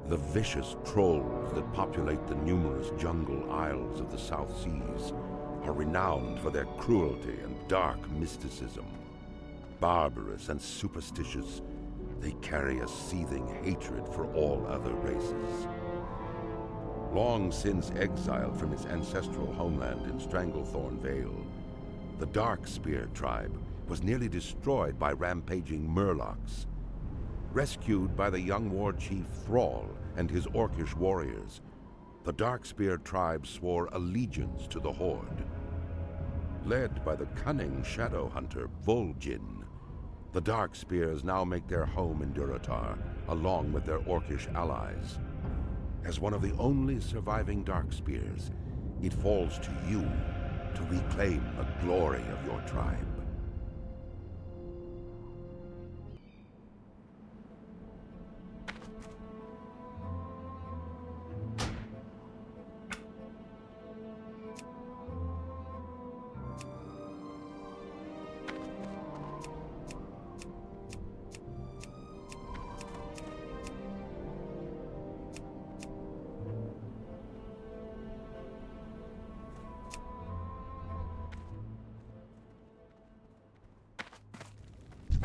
The vicious trolls that populate the numerous jungle isles of the South Seas are renowned for their cruelty and dark mysticism. Barbarous and superstitious, they carry a seething hatred for all other races. Long since exiled from its ancestral homeland in Stranglethorn Vale, the Darkspear tribe was nearly destroyed by rampaging murlocs. Rescued by the young war chief Thrall and his orcish warriors, the Darkspear tribe swore allegiance to the Horde. Led by the cunning shadow hunter Vol'jin, the Darkspears now make their home in Durotar, along with their orcish allies. As one of the only surviving Darkspears, it falls to you to reclaim the glory of your tribe.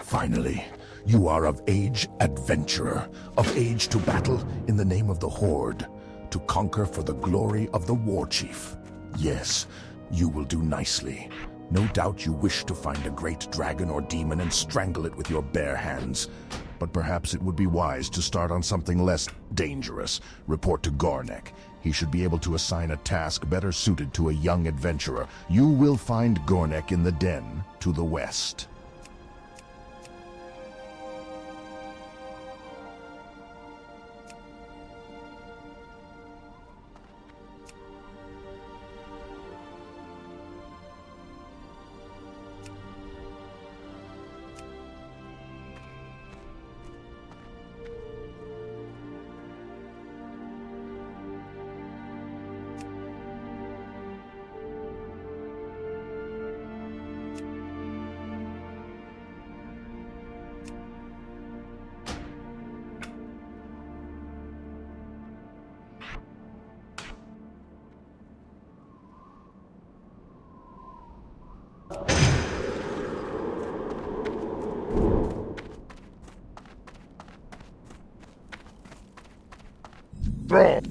Finally, you are of age, adventurer, of age to battle in the name of the Horde, to conquer for the glory of the war chief. Yes, you will do nicely. No doubt you wish to find a great dragon or demon and strangle it with your bare hands. But perhaps it would be wise to start on something less dangerous. Report to Gornek. He should be able to assign a task better suited to a young adventurer. You will find Gornek in the den to the west.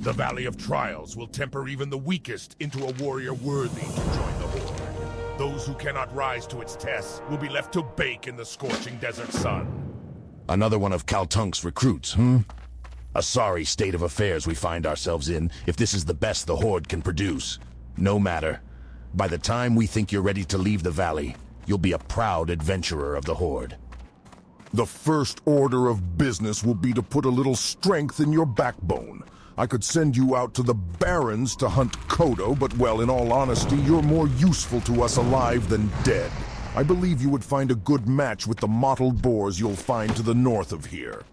The Valley of Trials will temper even the weakest into a warrior worthy to join the Horde. Those who cannot rise to its tests will be left to bake in the scorching desert sun. Another one of Kaltunk's recruits, A sorry state of affairs we find ourselves in, if this is the best the Horde can produce. No matter. By the time we think you're ready to leave the valley, you'll be a proud adventurer of the Horde. The first order of business will be to put a little strength in your backbone. I could send you out to the Barrens to hunt Kodo, but well, in all honesty, you're more useful to us alive than dead. I believe you would find a good match with the mottled boars you'll find to the north of here.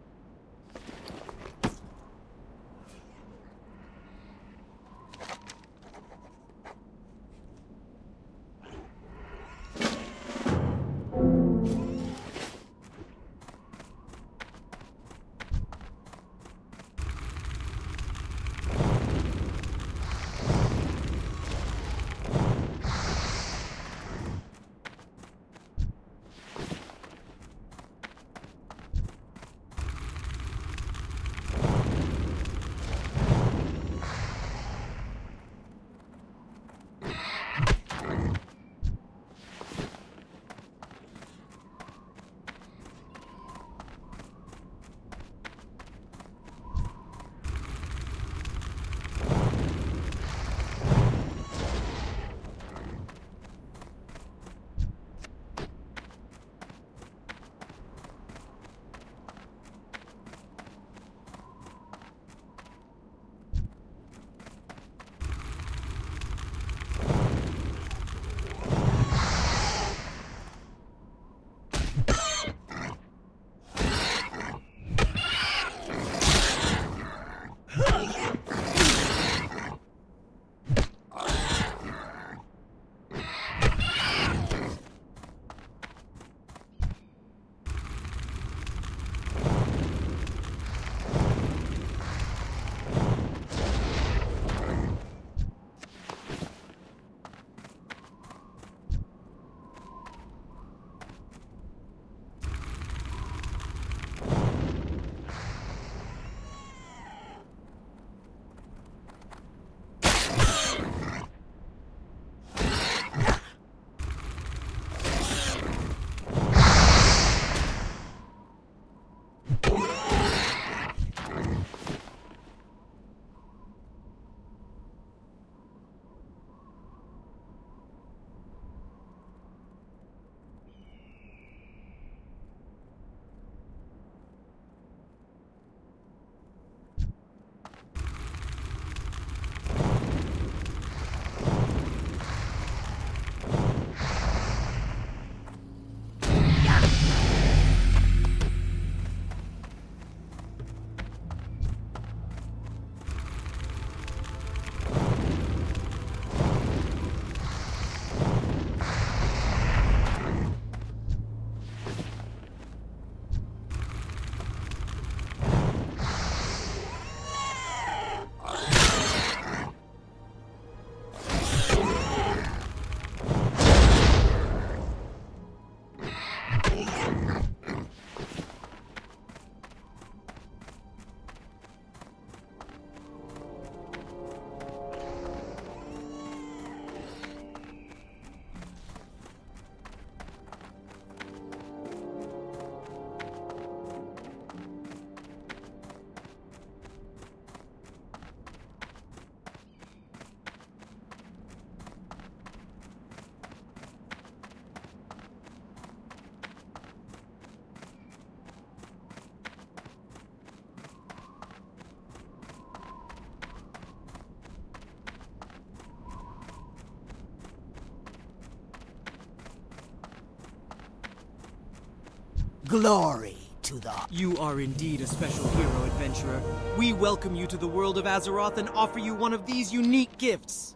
Glory to the... You are indeed a special hero, adventurer. We welcome you to the world of Azeroth and offer you one of these unique gifts.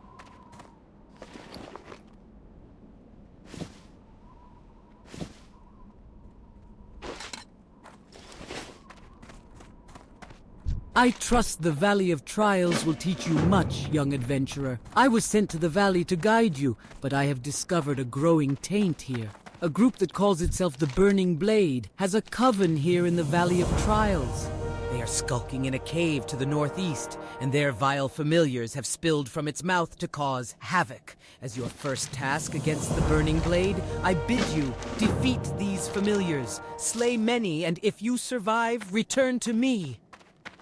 I trust the Valley of Trials will teach you much, young adventurer. I was sent to the valley to guide you, but I have discovered a growing taint here. A group that calls itself the Burning Blade has a coven here in the Valley of Trials. They are skulking in a cave to the northeast, and their vile familiars have spilled from its mouth to cause havoc. As your first task against the Burning Blade, I bid you defeat these familiars, slay many, and if you survive, return to me.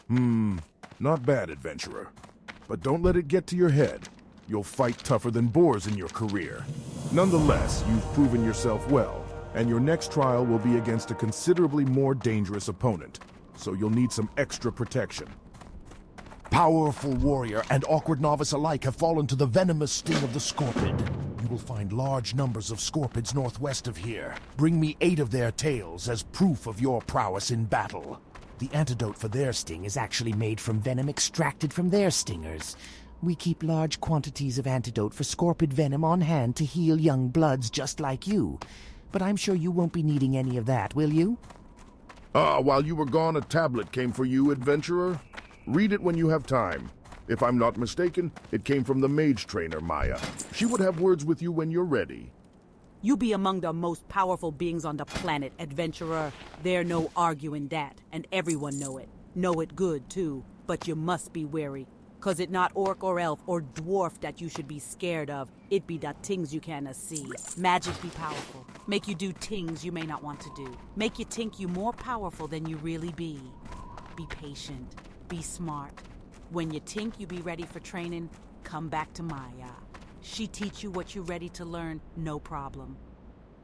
Not bad, adventurer. But don't let it get to your head. You'll fight tougher than boars in your career. Nonetheless, you've proven yourself well, and your next trial will be against a considerably more dangerous opponent, so you'll need some extra protection. Powerful warrior and awkward novice alike have fallen to the venomous sting of the scorpid. You will find large numbers of scorpids northwest of here. Bring me 8 of their tails as proof of your prowess in battle. The antidote for their sting is actually made from venom extracted from their stingers. We keep large quantities of antidote for scorpid venom on hand to heal young bloods just like you. But I'm sure you won't be needing any of that, will you? While you were gone, a tablet came for you, adventurer. Read it when you have time. If I'm not mistaken, it came from the mage trainer, Maya. She would have words with you when you're ready. You be among the most powerful beings on the planet, adventurer. There no arguing that, and everyone know it. Know it good, too. But you must be wary. 'Cause it not orc or elf or dwarf that you should be scared of. It be the things you cannot see. Magic be powerful. Make you do things you may not want to do. Make you think you more powerful than you really be. Be patient. Be smart. When you think you be ready for training, come back to Maya. She teach you what you're ready to learn, no problem.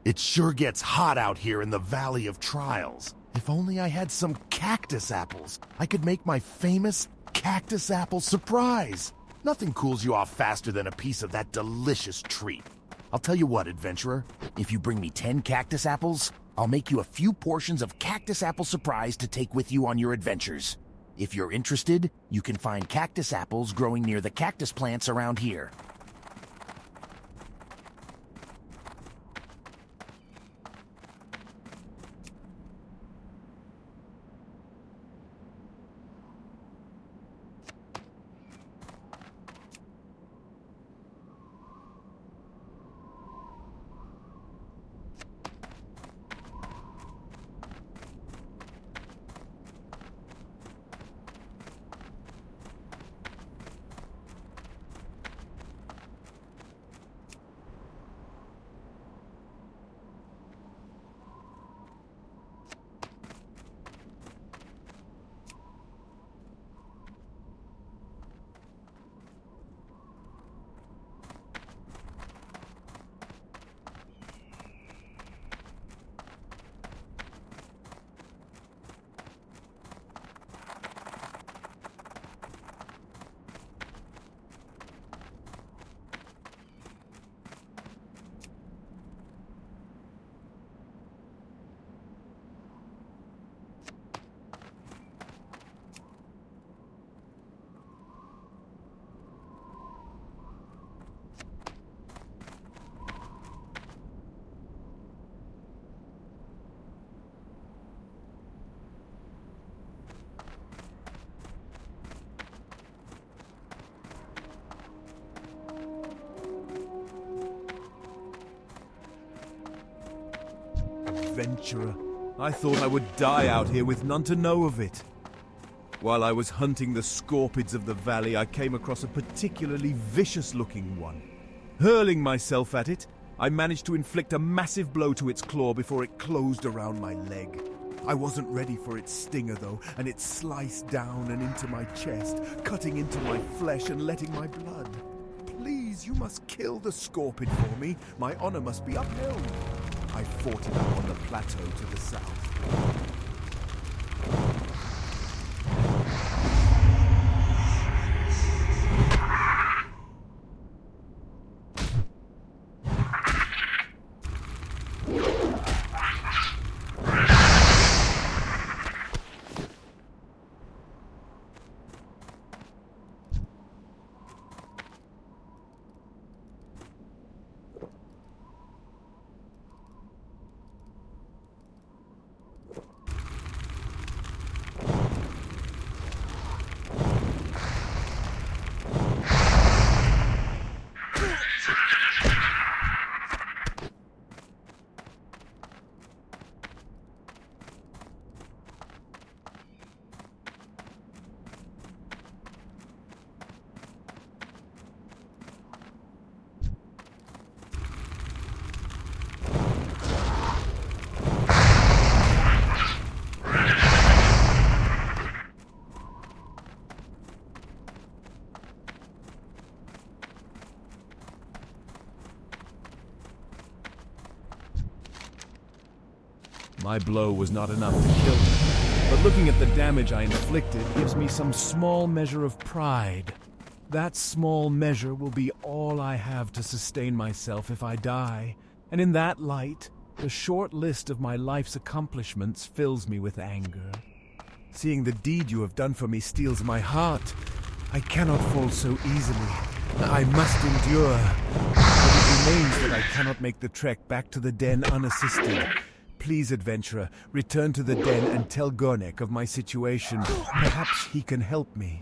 It sure gets hot out here in the Valley of Trials. If only I had some cactus apples, I could make my famous cactus apple surprise. Nothing cools you off faster than a piece of that delicious treat. I'll tell you what, adventurer. If you bring me 10 cactus apples, I'll make you a few portions of cactus apple surprise to take with you on your adventures. If you're interested, you can find cactus apples growing near the cactus plants around here. Adventurer. I thought I would die out here with none to know of it. While I was hunting the scorpids of the valley, I came across a particularly vicious-looking one. Hurling myself at it, I managed to inflict a massive blow to its claw before it closed around my leg. I wasn't ready for its stinger, though, and it sliced down and into my chest, cutting into my flesh and letting my blood. Please, you must kill the scorpid for me. My honor must be upheld. I fought it up on the plateau to the south. My blow was not enough to kill him, but looking at the damage I inflicted gives me some small measure of pride. That small measure will be all I have to sustain myself if I die, and in that light, the short list of my life's accomplishments fills me with anger. Seeing the deed you have done for me steals my heart. I cannot fall so easily. I must endure. But it remains that I cannot make the trek back to the den unassisted. Please, adventurer, return to the den and tell Gornek of my situation. Perhaps he can help me.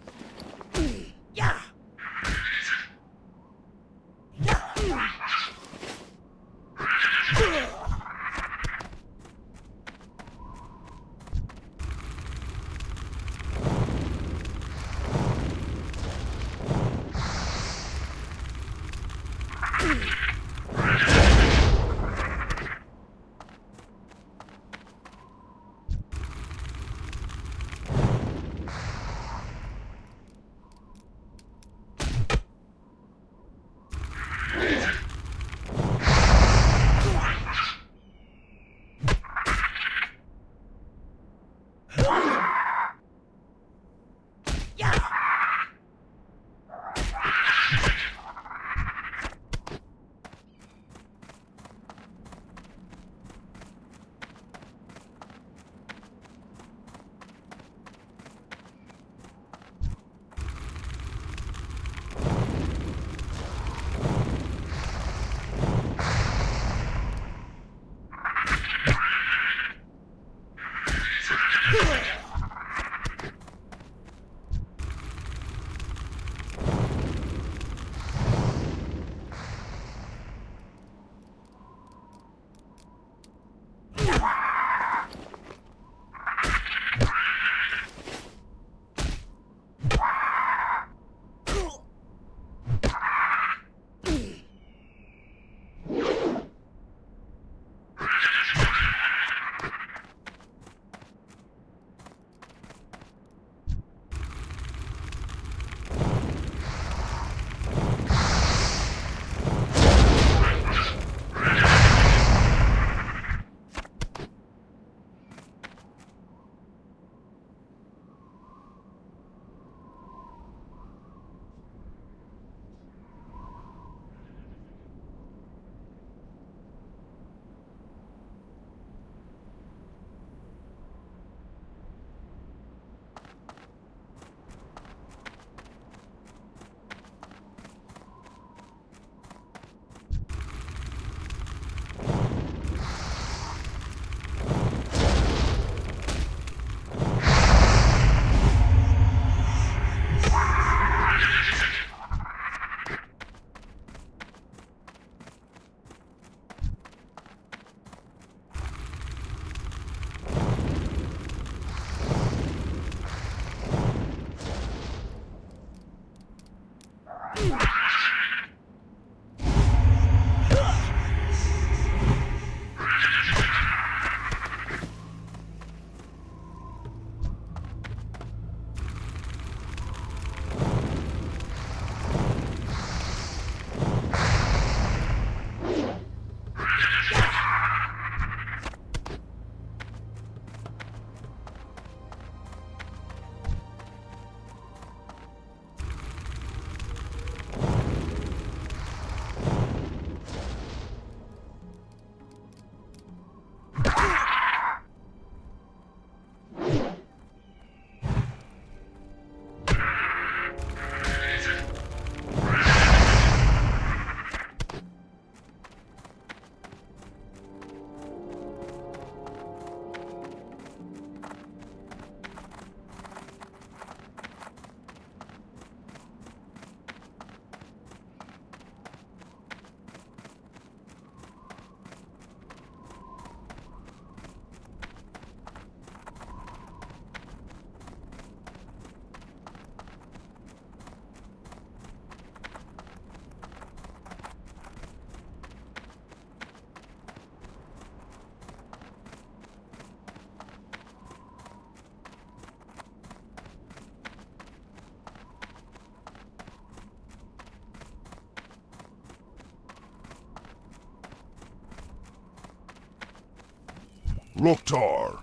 Loktar.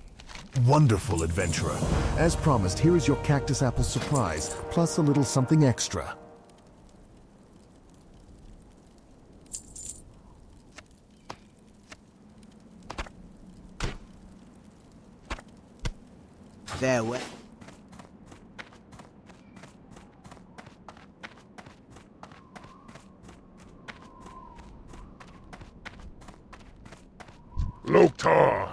Wonderful, adventurer. As promised, here is your cactus apple surprise, plus a little something extra. Farewell. Loktar,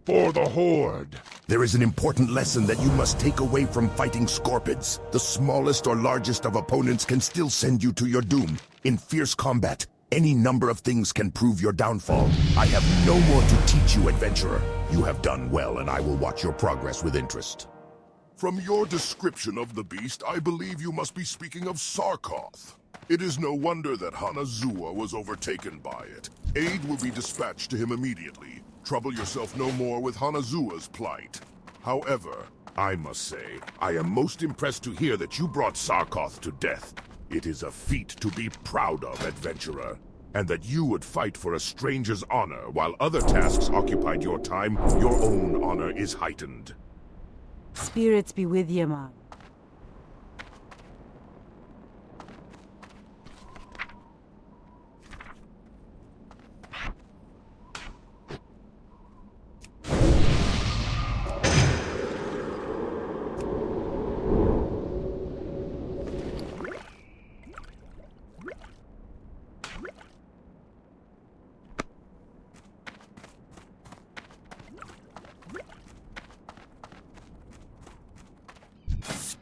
for the Horde. There is an important lesson that you must take away from fighting Scorpids. The smallest or largest of opponents can still send you to your doom. In fierce combat, any number of things can prove your downfall. I have no more to teach you, adventurer. You have done well, and I will watch your progress with interest. From your description of the beast, I believe you must be speaking of Sarkoth. It is no wonder that Hanazuwa was overtaken by it. Aid will be dispatched to him immediately. Trouble yourself no more with Hanazuwa's plight. However, I must say, I am most impressed to hear that you brought Sarkoth to death. It is a feat to be proud of, adventurer. And that you would fight for a stranger's honor while other tasks occupied your time, your own honor is heightened. Spirits be with you, man.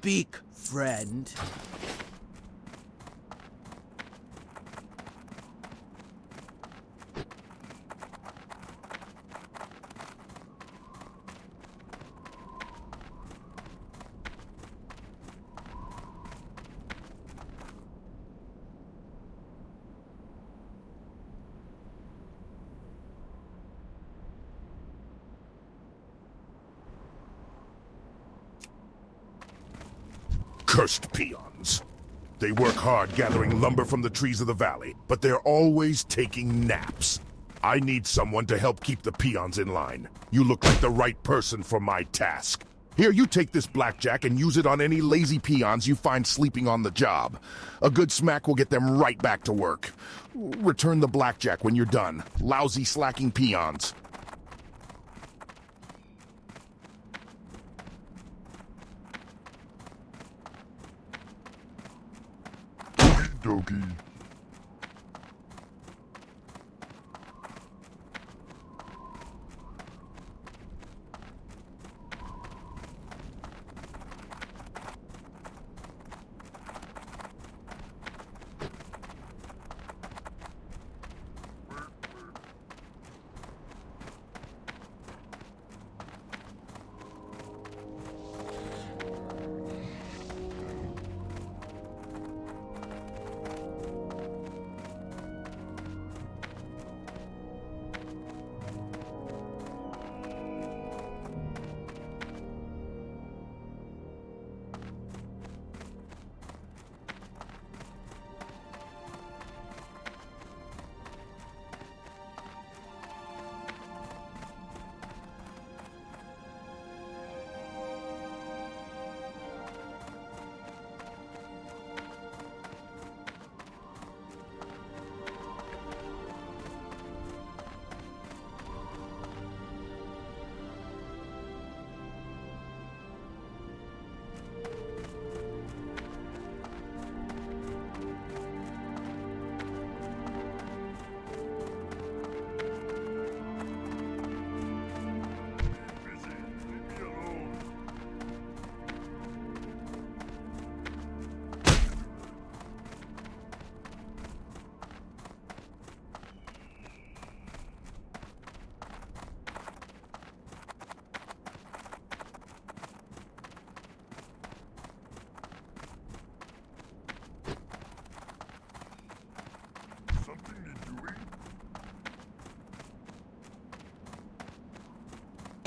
Speak, friend. Cursed peons. They work hard gathering lumber from the trees of the valley, but they're always taking naps. I need someone to help keep the peons in line. You look like the right person for my task. Here, you take this blackjack and use it on any lazy peons you find sleeping on the job. A good smack will get them right back to work. Return the blackjack when you're done. Lousy slacking peons. Dokie.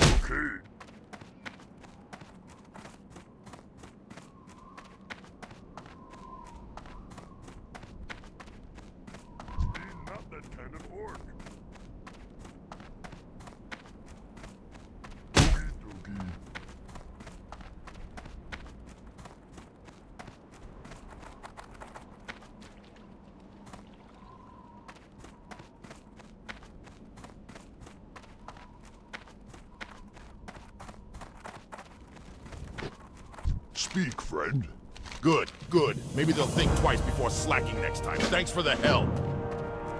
Okay. Not that kind of orc. speak, friend. Good, good. Maybe they'll think twice before slacking next time. Thanks for the help.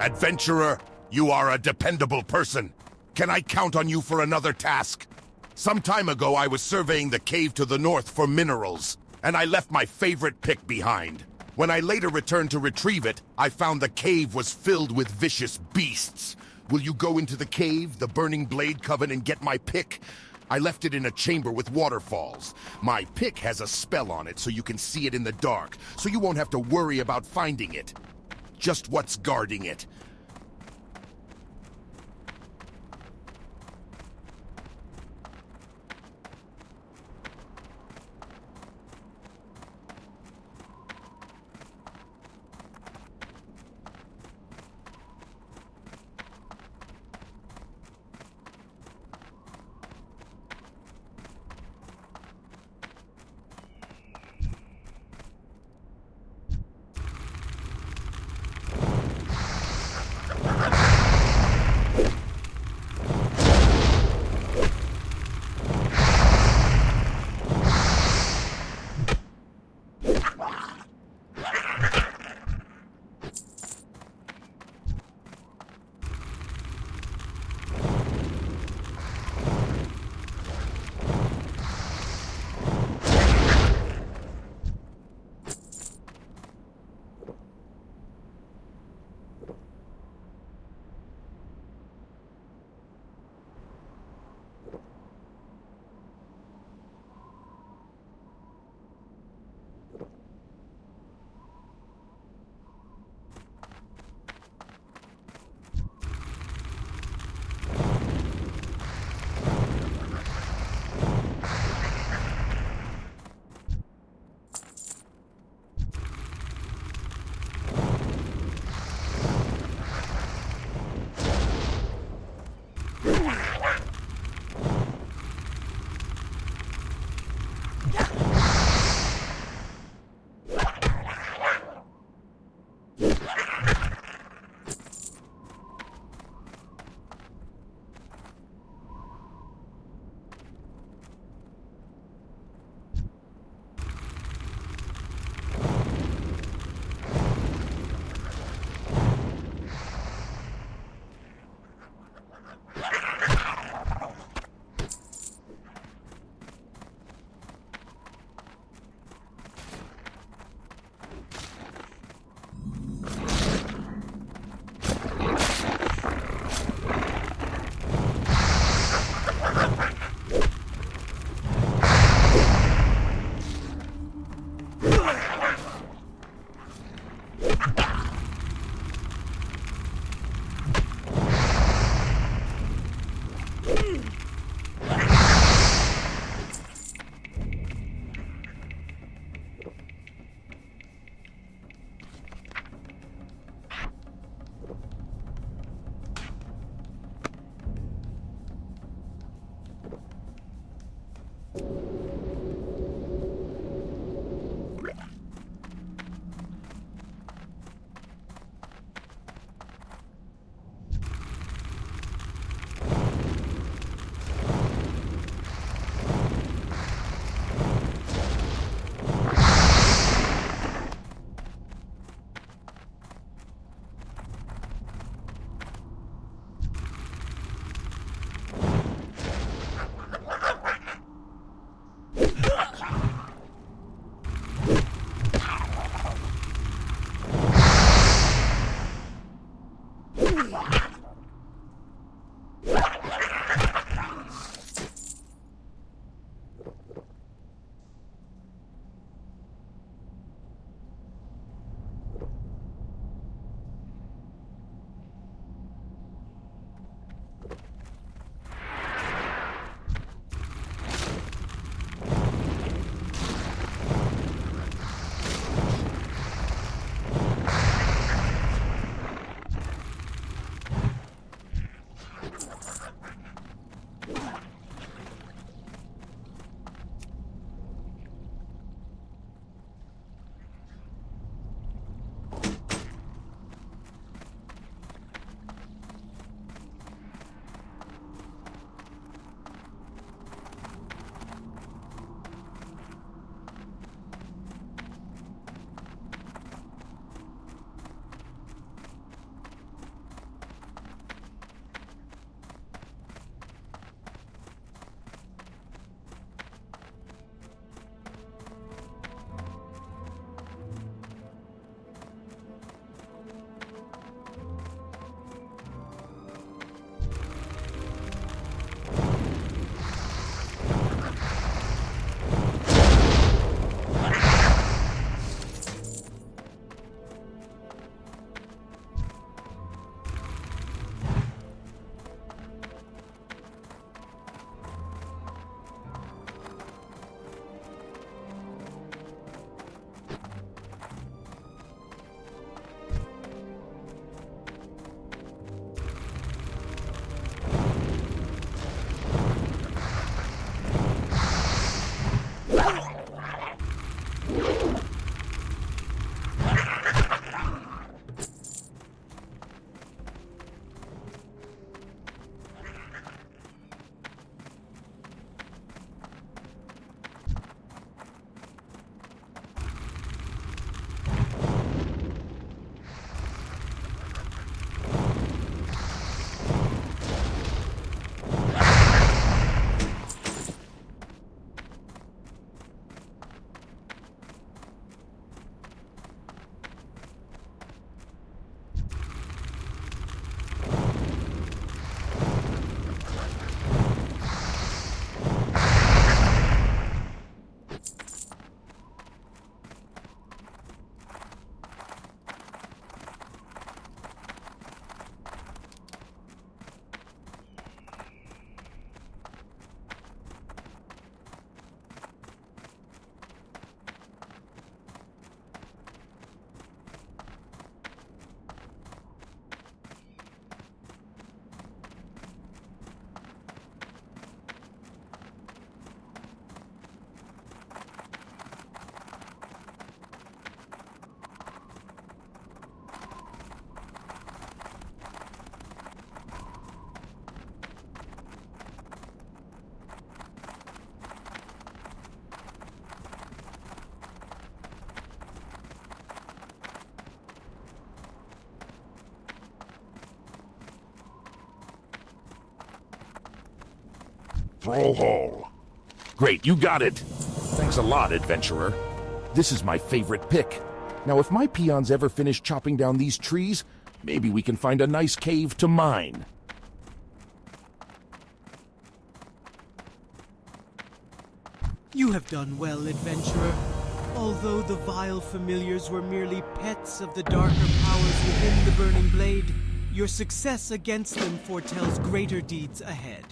Adventurer, you are a dependable person. Can I count on you for another task? Some time ago, I was surveying the cave to the north for minerals, and I left my favorite pick behind. When I later returned to retrieve it, I found the cave was filled with vicious beasts. Will you go into the cave, the Burning Blade Coven, and get my pick? I left it in a chamber with waterfalls. My pick has a spell on it so you can see it in the dark, so you won't have to worry about finding it. Just what's guarding it. Thrall Hall. Great, you got it. Thanks a lot, adventurer. This is my favorite pick. Now, if my peons ever finish chopping down these trees, maybe we can find a nice cave to mine. You have done well, adventurer. Although the vile familiars were merely pets of the darker powers within the Burning Blade, your success against them foretells greater deeds ahead.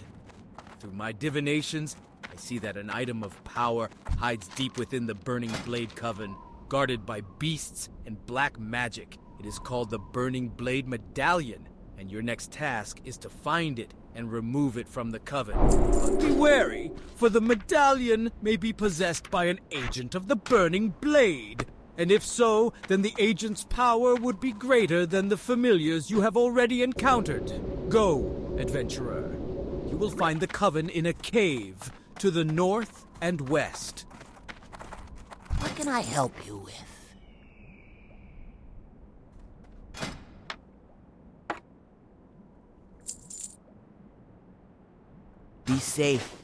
Through my divinations, I see that an item of power hides deep within the Burning Blade Coven, guarded by beasts and black magic. It is called the Burning Blade Medallion, and your next task is to find it and remove it from the Coven. But be wary, for the medallion may be possessed by an agent of the Burning Blade. And if so, then the agent's power would be greater than the familiars you have already encountered. Go, adventurer. You will find the Coven in a cave to the north and west. What can I help you with? Be safe.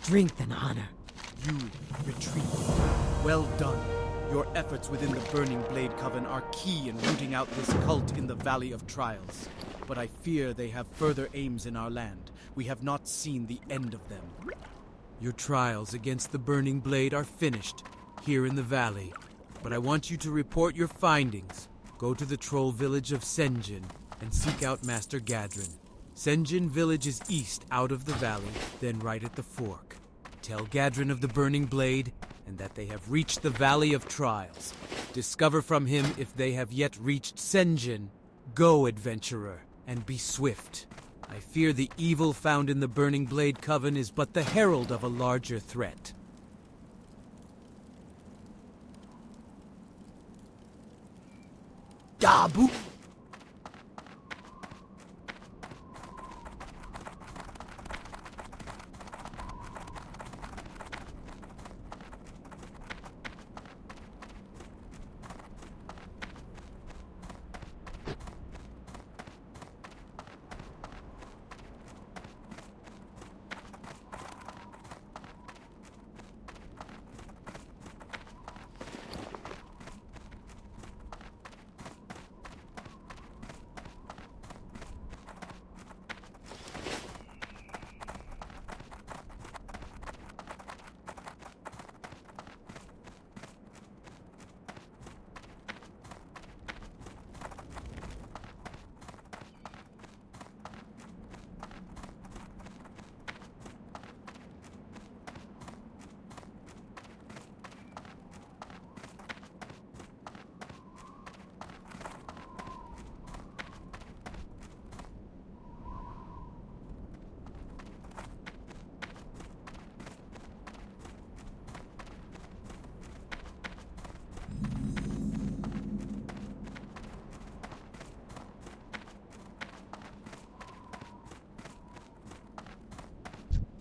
strength and honor. You retreat. Well done. Your efforts within the Burning Blade Coven are key in rooting out this cult in the Valley of Trials. But I fear they have further aims in our land. We have not seen the end of them. Your trials against the Burning Blade are finished, here in the valley. But I want you to report your findings. Go to the troll village of Senjin and seek out Master Gadrin. Senjin village is east out of the valley, then right at the fork. Tell Gadrin of the Burning Blade, and that they have reached the Valley of Trials. Discover from him if they have yet reached Senjin. Go, adventurer, and be swift. I fear the evil found in the Burning Blade Coven is but the herald of a larger threat. Dabu!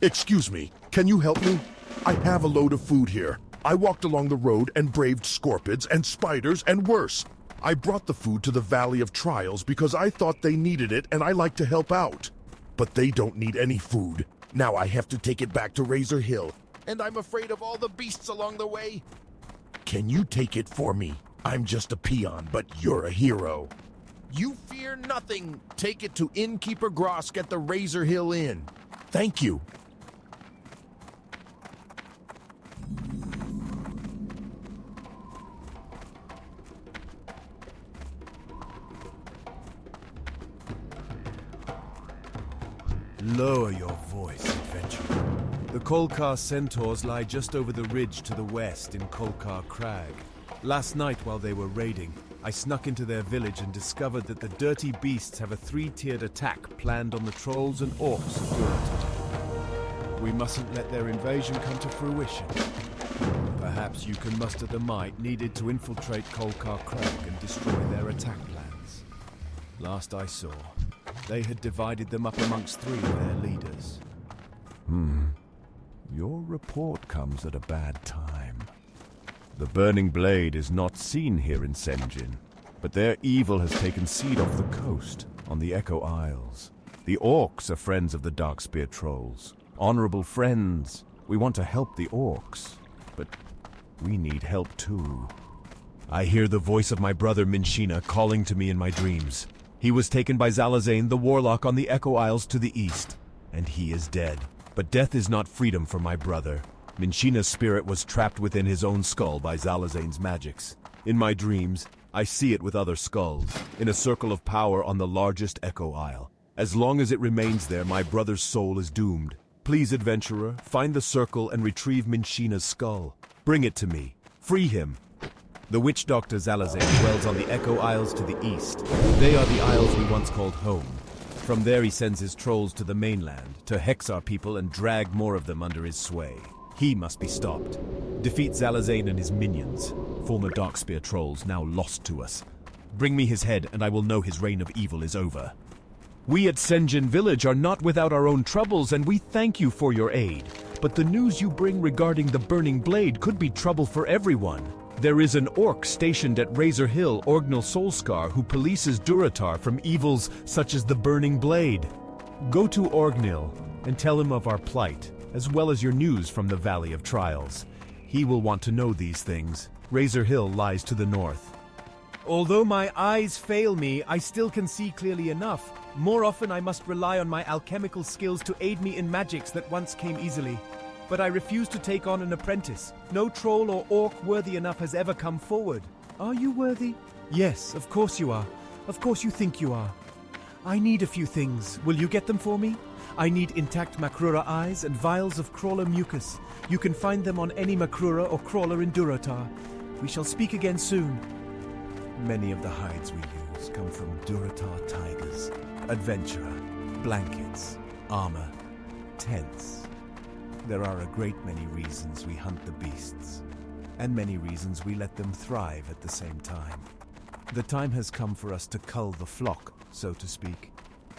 Excuse me, can you help me? I have a load of food here. I walked along the road and braved scorpids and spiders and worse. I brought the food to the Valley of Trials because I thought they needed it and I like to help out. But they don't need any food. Now I have to take it back to Razor Hill, and I'm afraid of all the beasts along the way. Can you take it for me? I'm just a peon, but you're a hero. You fear nothing. Take it to Innkeeper Grosk at the Razor Hill Inn. Thank you. Lower your voice, adventurer. The Kolkar centaurs lie just over the ridge to the west in Kolkar Crag. Last night while they were raiding, I snuck into their village and discovered that the dirty beasts have a 3-tiered attack planned on the trolls and orcs of Durotar. We mustn't let their invasion come to fruition. Perhaps you can muster the might needed to infiltrate Kolkar Crag and destroy their attack plans. Last I saw, they had divided them up amongst 3 of their leaders. Your report comes at a bad time. The Burning Blade is not seen here in Senjin, but their evil has taken seed off the coast, on the Echo Isles. The orcs are friends of the Darkspear trolls. Honorable friends. We want to help the orcs, but we need help too. I hear the voice of my brother Minshina calling to me in my dreams. He was taken by Zalazane, the warlock on the Echo Isles to the east, and he is dead. But death is not freedom for my brother. Minshina's spirit was trapped within his own skull by Zalazane's magics. In my dreams, I see it with other skulls, in a circle of power on the largest Echo Isle. As long as it remains there, my brother's soul is doomed. Please, adventurer, find the circle and retrieve Minshina's skull. Bring it to me. Free him. The witch doctor Zalazane dwells on the Echo Isles to the east. They are the isles we once called home. From there he sends his trolls to the mainland, to hex our people and drag more of them under his sway. He must be stopped. Defeat Zalazane and his minions, former Darkspear trolls now lost to us. Bring me his head and I will know his reign of evil is over. We at Senjin Village are not without our own troubles, and we thank you for your aid. But the news you bring regarding the Burning Blade could be trouble for everyone. There is an orc stationed at Razor Hill, Orgnil Solskar, who polices Durotar from evils such as the Burning Blade. Go to Orgnil and tell him of our plight. as well as your news from the Valley of Trials. He will want to know these things. Razor Hill lies to the north. Although my eyes fail me, I still can see clearly enough. More often I must rely on my alchemical skills to aid me in magics that once came easily. But I refuse to take on an apprentice. No troll or orc worthy enough has ever come forward. Are you worthy? Yes, of course you are. Of course you think you are. I need a few things. Will you get them for me? I need intact Makrura eyes and vials of crawler mucus. You can find them on any Makrura or crawler in Durotar. We shall speak again soon. Many of the hides we use come from Durotar tigers, adventurer, blankets, armor, tents. There are a great many reasons we hunt the beasts, and many reasons we let them thrive at the same time. The time has come for us to cull the flock, so to speak.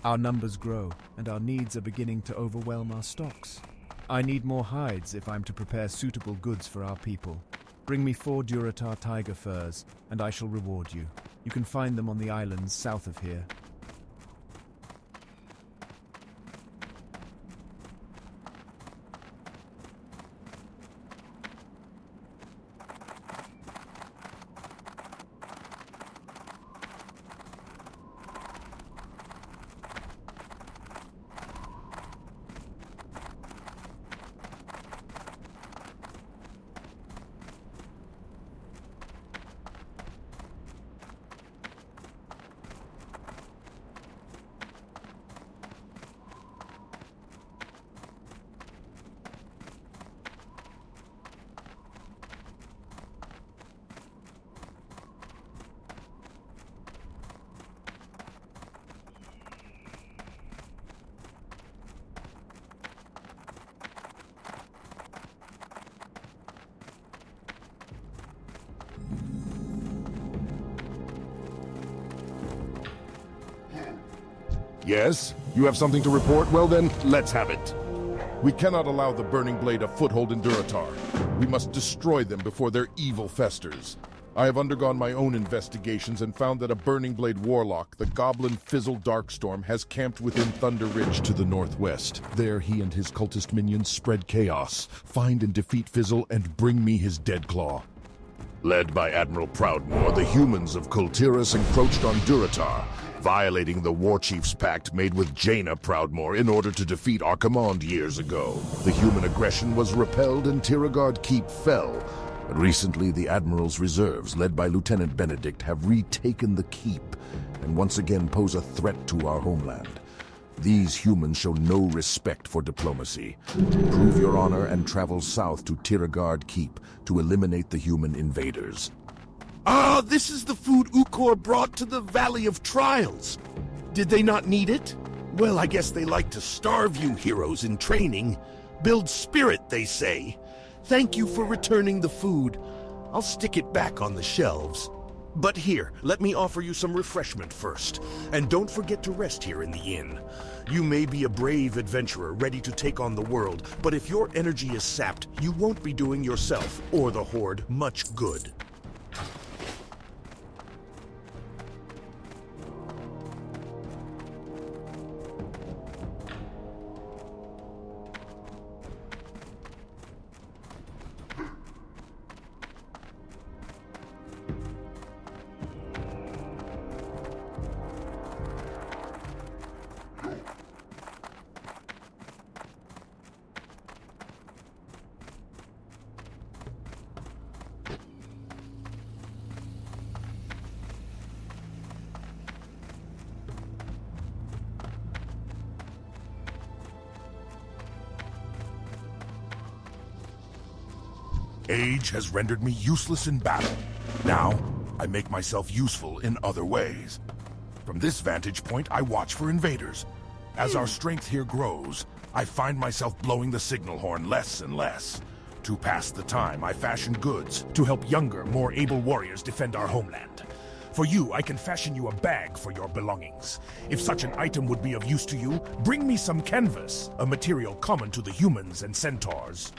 Our numbers grow, and our needs are beginning to overwhelm our stocks. I need more hides if I'm to prepare suitable goods for our people. Bring me 4 Durotar tiger furs, and I shall reward you. You can find them on the islands south of here. Yes? You have something to report? Well then, let's have it. We cannot allow the Burning Blade a foothold in Durotar. We must destroy them before their evil festers. I have undergone my own investigations and found that a Burning Blade warlock, the Goblin Fizzle Darkstorm, has camped within Thunder Ridge to the northwest. There he and his cultist minions spread chaos, find and defeat Fizzle, and bring me his dead claw. Led by Admiral Proudmoore, the humans of Kultiras encroached on Durotar, violating the Warchief's pact made with Jaina Proudmoore in order to defeat our command years ago. The human aggression was repelled and Tiragard Keep fell. But recently, the Admiral's reserves, led by Lieutenant Benedict, have retaken the keep and once again pose a threat to our homeland. These humans show no respect for diplomacy. Prove your honor and travel south to Tiragard Keep to eliminate the human invaders. Ah, this is the food Ukor brought to the Valley of Trials. Did they not need it? Well, I guess they like to starve you heroes in training. Build spirit, they say. Thank you for returning the food. I'll stick it back on the shelves. But here, let me offer you some refreshment first. And don't forget to rest here in the inn. You may be a brave adventurer ready to take on the world, but if your energy is sapped, you won't be doing yourself or the Horde much good. Age has rendered me useless in battle. Now, I make myself useful in other ways. From this vantage point, I watch for invaders. As our strength here grows, I find myself blowing the signal horn less and less. To pass the time, I fashion goods to help younger, more able warriors defend our homeland. For you, I can fashion you a bag for your belongings. If such an item would be of use to you, bring me some canvas, a material common to the humans and centaurs.